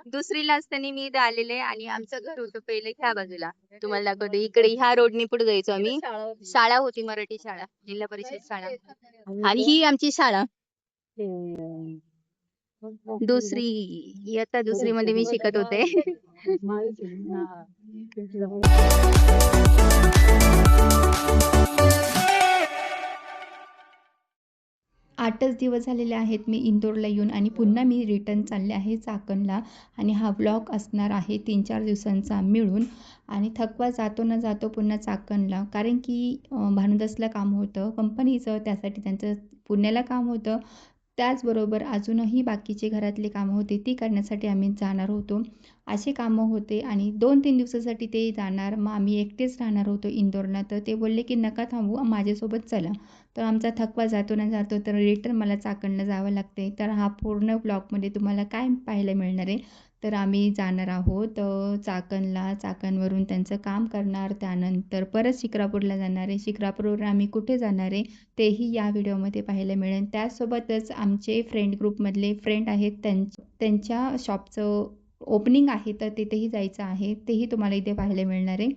दुसरीला असताना मी इथे आलेले आणि आमचं घर होतं पहिले ह्या बाजूला. तुम्हाला दाखवते इकडे ह्या रोडनी पुढे जायचो आम्ही. शाळा होती मराठी शाळा, जिल्हा परिषद शाळा. आणि ही आमची शाळा दुसरी, इयत्ता दुसरी मध्ये मी शिकत होते. आठच दिवस झालेले आहेत मी इंदोरला येऊन आणि पुन्हा मी रिटर्न चालले आहे चाकणला. आणि हा व्लॉग असणार आहे 3-4 दिवसांचा मिळून. आणि थकवा जातो न जातो पुन्हा चाकणला, कारण की भानुदासला काम होतं कंपनीचं, त्यासाठी त्यांचं पुण्याला काम होतं. त्याचबरोबर अजूनही बाकीचे घरातले कामं होते, ती करण्यासाठी आम्ही जाणार होतो. असे कामं होते आणि 2-3 दिवसासाठी ते जाणार. मग आम्ही एकटेच राहणार होतो इंदोरला. तर ते बोलले की नका थांबू, माझ्यासोबत चला. तर आमचा थकवा जातो ना जातो, तर रिटर्न मला चाकणला जावं लागते. तर हा पूर्ण ब्लॉगमध्ये तुम्हाला काय पाहायला मिळणार आहे, तर आम्ही जाणार आहोत चाकणला. चाकणवरून त्यांचं काम करणार, त्यानंतर परत शिक्रापूरला जाणार आहे. शिक्रापूरवरून आम्ही कुठे जाणार आहे तेही या व्हिडिओमध्ये पाहायला मिळेल. त्यासोबतच आमचे फ्रेंड ग्रुपमधले फ्रेंड आहेत, त्यांच्या शॉपचं ओपनिंग आहे, तर तिथेही जायचं आहे, तेही तुम्हाला इथे पाहायला मिळणार आहे.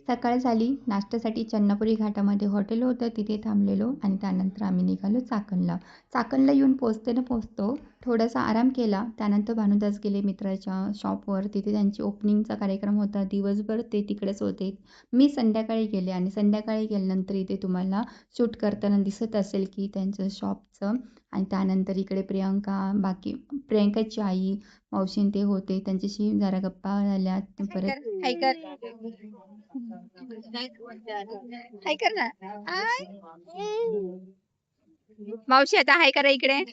सकाळ झाली. नाश्त्यासाठी चन्नापुरी घाटामध्ये हॉटेल होतं, तिथे थांबलेलो आणि त्यानंतर आम्ही निघालो चाकणला. चाकणला येऊन पोचतो थोडासा आराम केला. त्यानंतर भानुदास गेले मित्राच्या शॉपवर, तिथे त्यांची ओपनिंगचा कार्यक्रम होता. दिवसभर ते तिकडेच होते. मी संध्याकाळी गेले आणि संध्याकाळी गेल्यानंतर इथे तुम्हाला शूट करताना दिसत असेल की त्यांचं शॉपचं. आणि त्यानंतर इकडे प्रियंकाची आई, मावशीन ते होते, त्यांच्याशी जरा गप्पा झाल्या. परत हाय कर ना. मावशी आता हाय करा इकडे.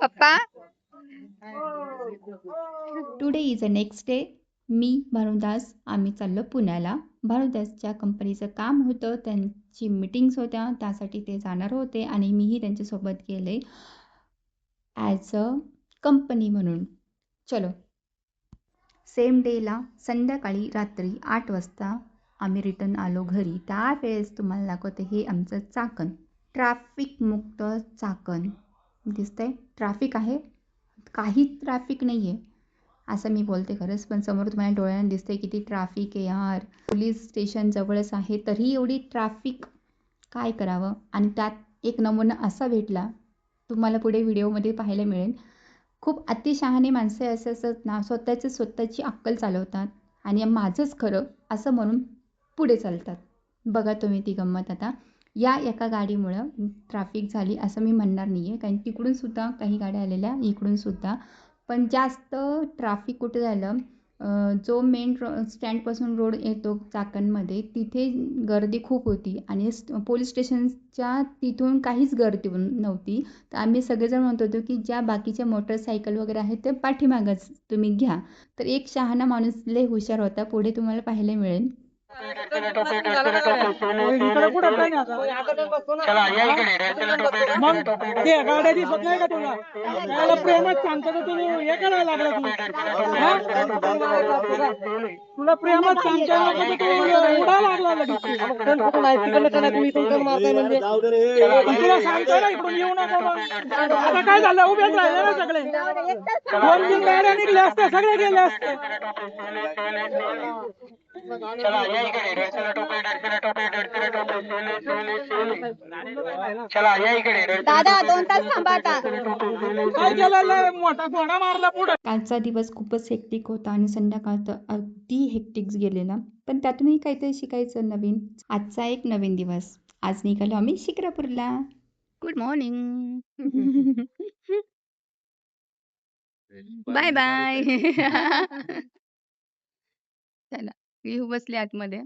पप्पा. Today is a next day. मी भानुदास आम्ही चाललो पुण्याला. भानुदासच्या कंपनीचं काम होतं, त्यांची मीटिंग्स होत्या, त्यासाठी ते जाणार होते आणि मीही त्यांच्यासोबत गेले ॲज अ कंपनी म्हणून. चलो. सेम डेला संध्याकाळी रात्री 8 वाजता आम्ही रिटर्न आलो घरी. त्यावेळेस तुम्हाला दाखवते हे आमचं चाकण, ट्रॅफिक मुक्त चाकण. दिसतंय ट्रॅफिक आहे, काहीच ट्रॅफिक नाही आहे असं मी बोलते खरंच, पण समोर तुम्हाला डोळ्याने दिसतंय किती ट्रॅफिक आहे यार. पोलीस स्टेशन जवळच आहे तरी एवढी ट्रॅफिक, काय करावं. आणि त्यात एक नमुना असा भेटला, तुम्हाला पुढे व्हिडिओमध्ये पाहायला मिळेल. खूप अतिशहाणे माणसं असे असतात ना, स्वतःची अक्कल चालवतात आणि माझंच खरं असं म्हणून पुढे चालतात. बघा तुम्ही ती गंमत. आता या एका गाडीमुळं ट्रॅफिक झाली असं मी म्हणणार नाही आहे, कारण तिकडून सुद्धा काही गाड्या आलेल्या, इकडून सुद्धा. पण जास्त ट्रॅफिक कुठे झालं, जो मेन स्टँडपासून रोड येतो चाकणमध्ये, तिथे गर्दी खूप होती आणि पोलीस स्टेशनच्या तिथून काहीच गर्दी नव्हती. तर आम्ही सगळेजण म्हणत होतो की ज्या बाकीच्या मोटरसायकल वगैरे आहेत ते पाठीमागच तुम्ही घ्या. तर एक शहाणा माणूस लय हुशार होता, पुढे तुम्हाला पाहायला मिळेल. मग ते गाड्या दिसत नाही का तुला? त्याला प्रेमात सांगतो तर तुम्ही हे करायला लागला तुला प्रेमात सांगता उडा लागला लगेच. तुला सांगतो ना इकडून येऊ नका. आता काय झालं, उभ्याच राहिले ना सगळे. 2-3 गाड्या निघल्या असत्या, सगळे गेले असते. दादा 2 तास थांबा आता. काय केलं, मोठा घोडा मारला पुढे. कालचा दिवस खूपच हेक्टिक होता आणि संध्याकाळचा अगदी हेक्टिक गेलेला, पण त्यातूनही काहीतरी शिकायचं नवीन. आजचा एक नवीन दिवस. आज निघालो आम्ही शिक्रापूरला. Good morning. Bye bye. चला येऊ बसले आतमध्ये.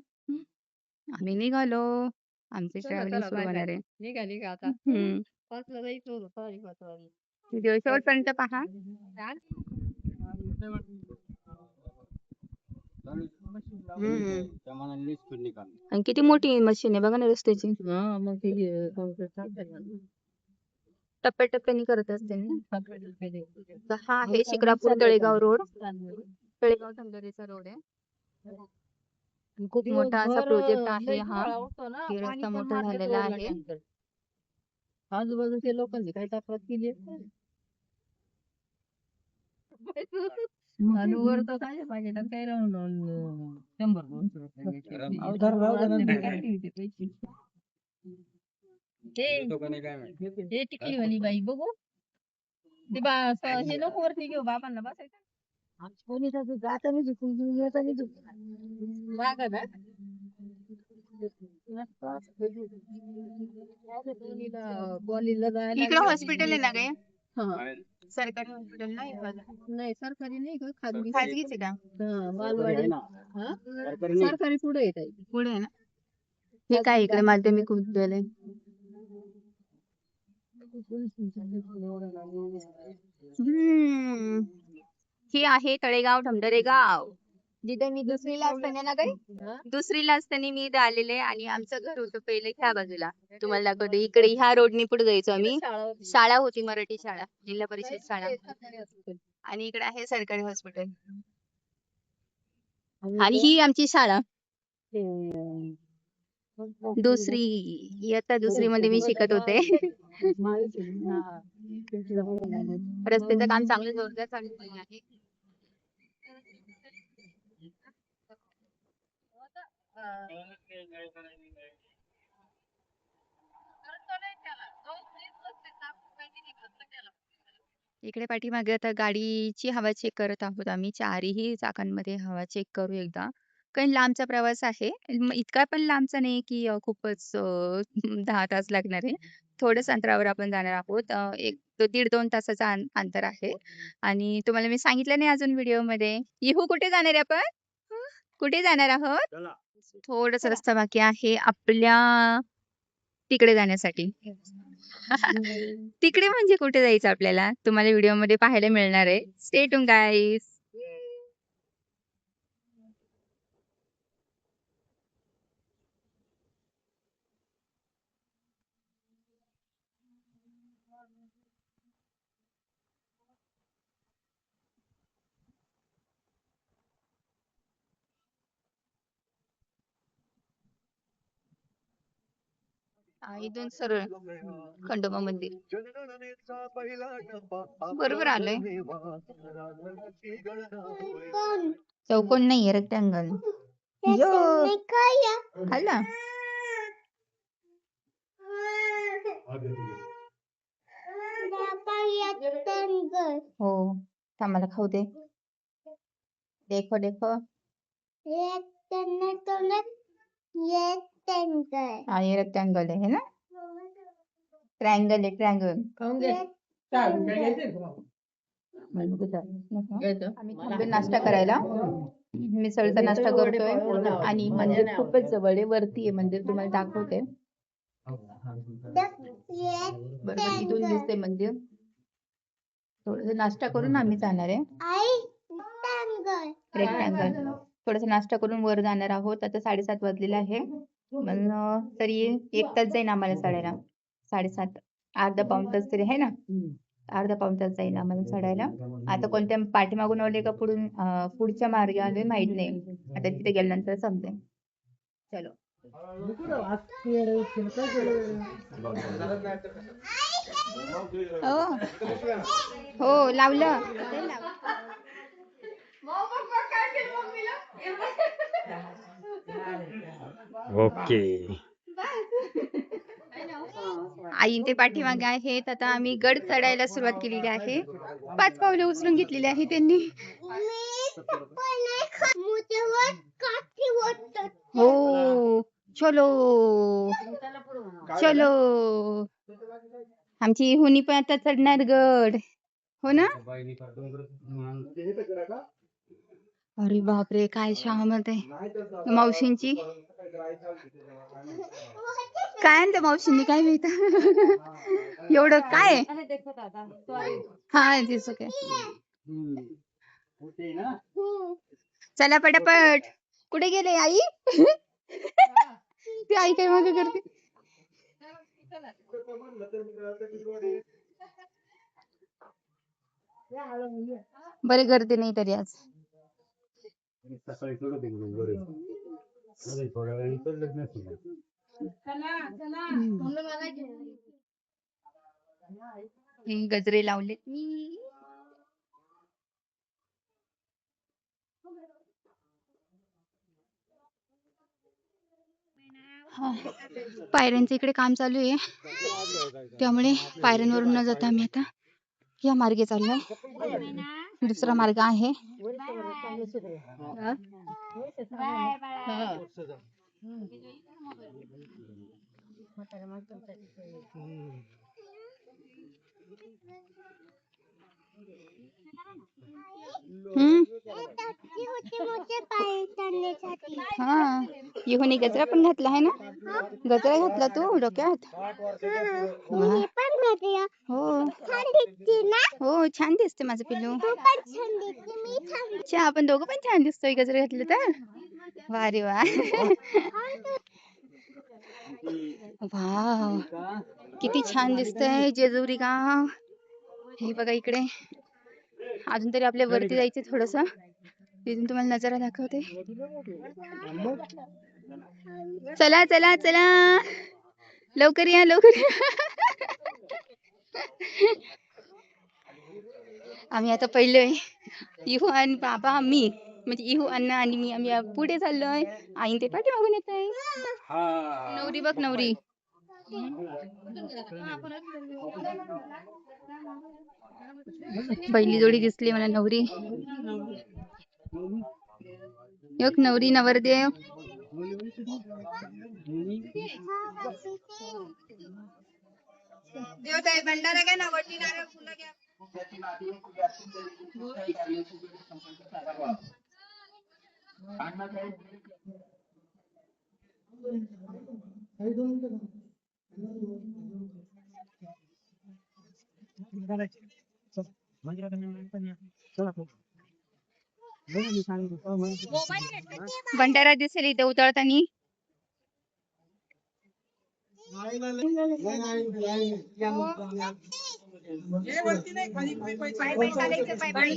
आम्ही निघालो. आमची ट्रॅव्हलिंग सुरू होणार आहे. निघा आता. हम्म. 5ला जायचं होतं, 5:30 वाजता. व्हिडिओ शेवटपर्यंत पहा. आणि किती मोठी मशीन आहे बघा ना रस्त्याची. मग ते टप्प्याटप्प्याने करत असते ना. तर हा आहे शिक्रापूर तळेगाव रोड, तळेगाव धनगरीचा रोड आहे. खूप मोठा असा प्रोजेक्ट आहे हा. की रस्ता मोठा झालेला आहे. आजूबाजूच्या लोकांनी काही तक्रार केली आणि वर तर काय पाहिजे काय राहून 100-200 रुपये घ्यायचे. पैसे. हे टिकली वाली बाई बघू ते हे नको वरती घेऊ बाबांना बसायचं कोणी जाता नाही झुकून येता नाही झुकून माग ना इकडं हॉस्पिटल आहे ना काय? सरकारी हॉस्पिटल नाही नाही सरकारी नाही का खाजगी खाजगीच आहे का? मालवाडी सरकारी पुढे येत आहे पुढे आहे ना. हे काय इकडे माध्यमिक विद्यालय. ही आहे तळेगाव ढमढरे गाव, जिथे मी दुसरीला असताना ना काही दुसरीला असताना मी इथे आलेले आणि आमचं घर होतं पहिले ह्या बाजूला. तुम्हाला दाखवते इकडे ह्या रोडनी पुढे जायचो आम्ही. शाळा होती मराठी शाळा, जिल्हा परिषद शाळा, आणि इकडे आहे सरकारी हॉस्पिटल. आणि ही आमची शाळा दुसरी, इयत्ता दुसरी मध्ये मी शिकत होते. रस्त्याचं काम चांगलं जोरदार चालू आहे. इकडे पाठीमागे आता गाडीची हवा चेक करत आहोत आम्ही. चारही चाकांमध्ये हवा चेक करू एकदा. काही लांबचा प्रवास आहे. इतका पण लांबचा नाही की खूपच 10 तास लागणार आहे. थोडंच अंतरावर आपण जाणार आहोत. 1-1.5-2 तासाचा अंतर आहे. आणि तुम्हाला मी सांगितलं नाही अजून व्हिडिओमध्ये. येहू कुठे जाणार आहे आपण? कुठे जाणार आहोत? थोडस रस्ता बाकी आहे आपल्या तिकडे जाण्यासाठी. तिकडे म्हणजे कुठे जायचं आपल्याला तुम्हाला व्हिडिओमध्ये पाहायला मिळणार आहे. Stay tune guys. इथून सरळ खंडोबा मंदिर. बरोबर आलंय. चौकोन नाहीये, रेक्टँगल. खाल्ला हो, थांबाला खाऊ दे. देखो देखो हा ये रेक्टँगल आहे ना. ट्रायंगल आहे, ट्रायंगल. आम्ही थांबलो नाश्ता करायला. मिसळचा नाश्ता करतोय आणि मंदिर खूपच जवळ आहे. वरती आहे मंदिर, तुम्हाला दाखवते. बरोबर इथून दिसते मंदिर. थोडस नाश्ता करून आम्ही जाणार आहे. रेक्टँगल. थोडासा नाश्ता करून वर जाणार आहोत. आता 7:30 वाजलेला आहे. तरी 1 तास जाईल आम्हाला चढायला. 7:30 अर्धा-पाऊण तास तरी आहे ना. अर्धा-पाऊण तास जाईल आम्हाला चढायला. आता कोणत्या पाठीमागून आले का पुढच्या मार्गे आलोय माहित नाही. आता तिथे गेल्यानंतर समजेल. चलो. हो लावलं. ओके. आई ते पाठीमागे आहेत. आता आम्ही गड चढायला सुरुवात केलेली आहे. 5 पावले उचलून घेतलेली आहे त्यांनी. हो चलो चलो. आमची हुनी पण आता चढणार गड. हो ना. अरे बापरे काय शामत आहे मावशींची. काय आणते मावशींनी काय माहित. एवढं काय हा दिसू काय. चला पटापट. कुठे गेले आई. ती आई काय मागे करते. बरे गर्दी नाही तरी आज. हे गजरे लावलेत मी. हा. पायऱ्यांचं इकडे काम चालू आहे, त्यामुळे पायऱ्यांवरून न जाता आम्ही आता या मार्गे चाललोय. दुसरा मार्ग आहे. हम्म. हा. येहून गजरा पण घातला आहे ना? गजरा घातला तू डोक्यात? वा. हो हो, छान दिसते माझं पिल्लू. अच्छा, आपण दोघं पण छान दिसतोय गजरा घातलं तर. वा रे वा. वाव, किती छान दिसतंय जेजुरी गाव. हे बघा इकडे. अजून तरी आपल्या वरती जायचे थोडस. तिथून तुम्हाला नजारा दाखवते. चला चला चला, लवकर या लवकर या. आम्ही आता पहिले इहू आणि बाबा मी म्हणजे इहू अण्णा आणि मी आम्ही पुढे चाललोय. आई ते पाठीमागून येत आहे. नवरी बघ नवरी. पहिली जोडी दिसली मला नवरी. एक नवरी नवरदेव. देवताई भंडारा घ्या ना, वटी नारळ फुलं घ्या. भंडारा दिसेल इथे उतरतानी. पाय पाय चालायचं, पाय पाय.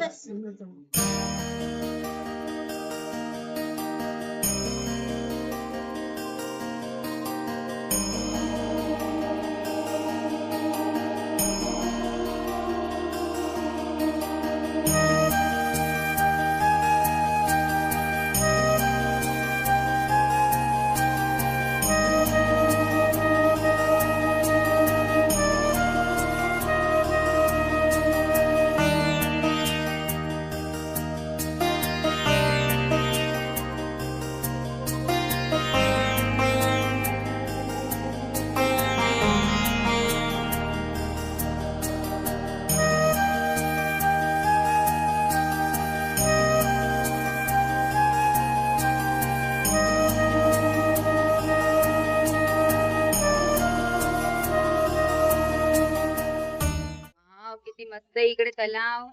किती मस्त आहे इकडे तलाव.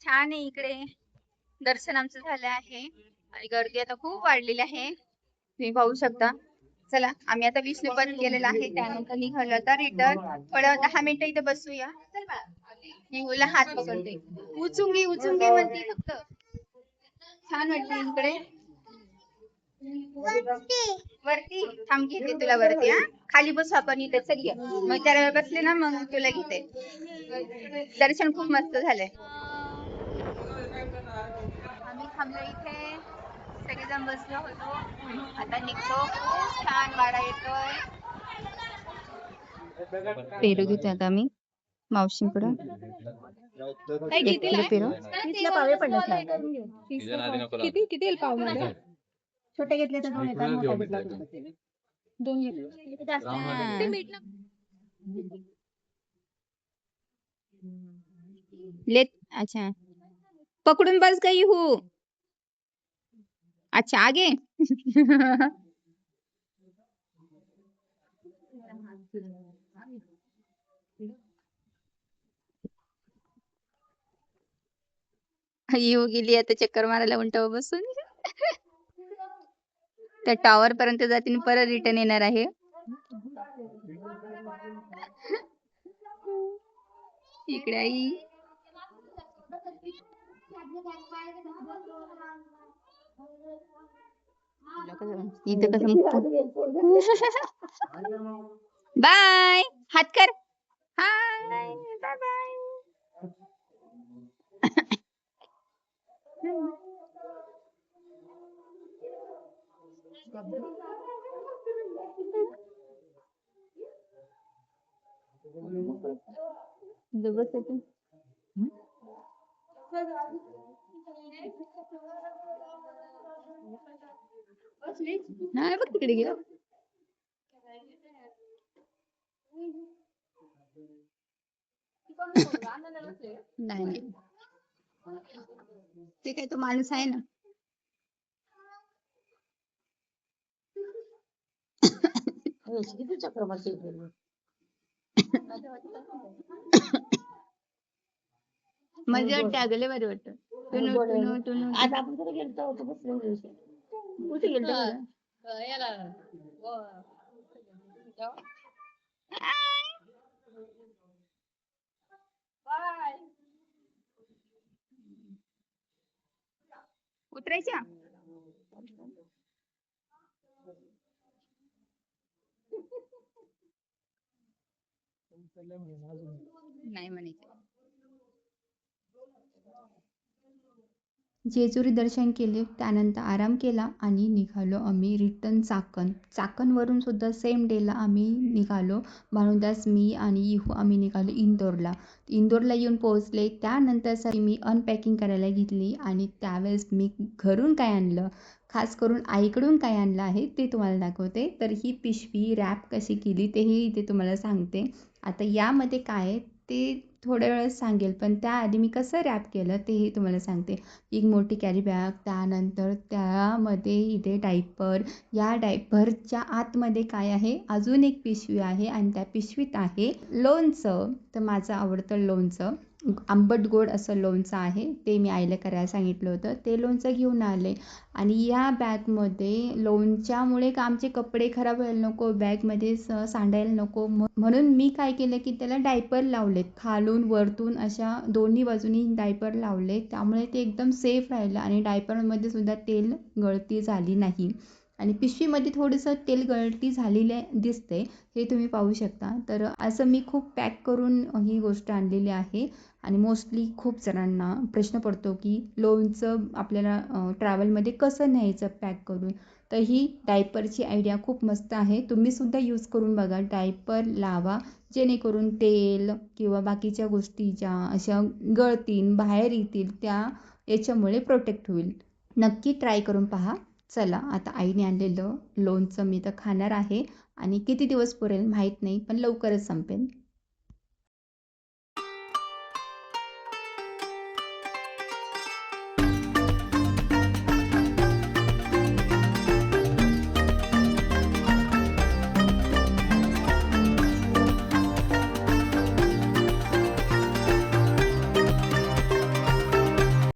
छान आहे इकडे. दर्शन आमचं झालं आहे आणि गर्दी आता खूप वाढलेली आहे, तुम्ही पाहू शकता. चला, आम्ही आता विष्णू पण केलेला आहे, त्यानंतर निघालो आता रिटर्न. थोडं 10 मिनिटं इथे बसूया. चल बाळा. निघूला हात पकडते. उचूंगी उचूंगी म्हणते फक्त. छान वाटते इकडे. वरती थांब, घेते तुला वरती. हा, खाली बसू आपण इथे. चल ये, मग त्याला बसले ना मग तुला घेते. दर्शन खूप मस्त झालंय. आम्ही थांबलो इथे, सगळेजण बसलो होतो. आता निघतो. छान वारा येतोय. पेरू घेतो आता आम्ही मावशींकडून. एक किलो पेरू. किती किती पाव मध्ये? छोटे घेतले तर 2 येतात, मोठा घेतला तर 2 लेत. अच्छा, पकडून बस गई हूँ. अच्छा, आगे. येऊ गेली आता चक्कर मारायला उंटावर बसून. त्या टॉवर पर्यंत जाते आणि परत रिटर्न येणार आहे. इकडे आई. इथं कसं बाय हात कर हाय बाय बाय नाही बघ तिकडे गेलो नाही नाही ते काय तो माणूस आहे ना किती चक्र मारते मजा वाटते अगले बरं वाटतं टुनू टुनू टुनू आज आपण कुठे गेलो होतो बसलो कुठे गेलतो बरं? याला उतरायच्या नाही म्हणायचं जेजुरी दर्शन केले, त्यानंतर आराम केला आणि निघालो आम्ही रिटर्न चाकण. चाकणवरून सुद्धा सेम डेला आम्ही निघालो. भानुदास, मी आणि इहू आम्ही निघालो इंदोरला. इंदोरला येऊन पोहोचले. त्यानंतर मी अनपॅकिंग करायला घेतली आणि त्यावेळेस मी घरून काय आणलं, खास करून आईकडून काय आणलं आहे ते तुम्हाला दाखवते. तर ही पिशवी रॅप कशी केली तेही इथे तुम्हाला सांगते. आता यामध्ये काय आहे ते थोड्या वेळात सांगेल, पण त्याआधी मी कसं रॅप केलं तेही तुम्हाला सांगते. एक मोठी कॅरी बॅग, त्यानंतर त्यामध्ये इथे डायपर, या डायपरच्या आतमध्ये काय आहे अजून एक पिशवी आहे आणि त्या पिशवीत आहे लोणचं. तर माझं आवडतं लोणचं, आंबट गोड असं लोणचं आहे, ते मी आईला करायला सांगितलं होतं. ते लोणचं घेऊन आले आणि या बॅगमध्ये लोणच्यामुळे का आमचे कपडे खराब व्हायला नको, बॅगमध्ये सांडायला नको, म्हणून मी काय केलं की त्याला डायपर लावलेत, खालून वरतून अशा दोन्ही बाजूनी डायपर लावले. त्यामुळे ते एकदम सेफ राहिलं आणि डायपरमध्ये सुद्धा तेल गळती झाली नाही आणि पिशवीमध्ये थोडंसं तेल गळती झालेले दिसते, हे तुम्ही पाहू शकता. तर असं मी खूप पॅक करून ही गोष्ट आणलेली आहे आणि मोस्टली खूप जणांना प्रश्न पडतो की लोणचं आपल्याला ट्रॅव्हलमध्ये कसं न्यायचं पॅक करून. तर ही डायपरची आयडिया खूप मस्त आहे, तुम्हीसुद्धा यूज करून बघा. डायपर लावा जेणेकरून तेल किंवा बाकीच्या गोष्टी ज्या अशा गळतील बाहेर येतील त्या याच्यामुळे प्रोटेक्ट होईल. नक्की ट्राय करून पहा. चला आता आईने आणलेलं लोणचं मी तर खाणार आहे आणि किती दिवस पुरेल माहीत नाही, पण लवकरच संपेल.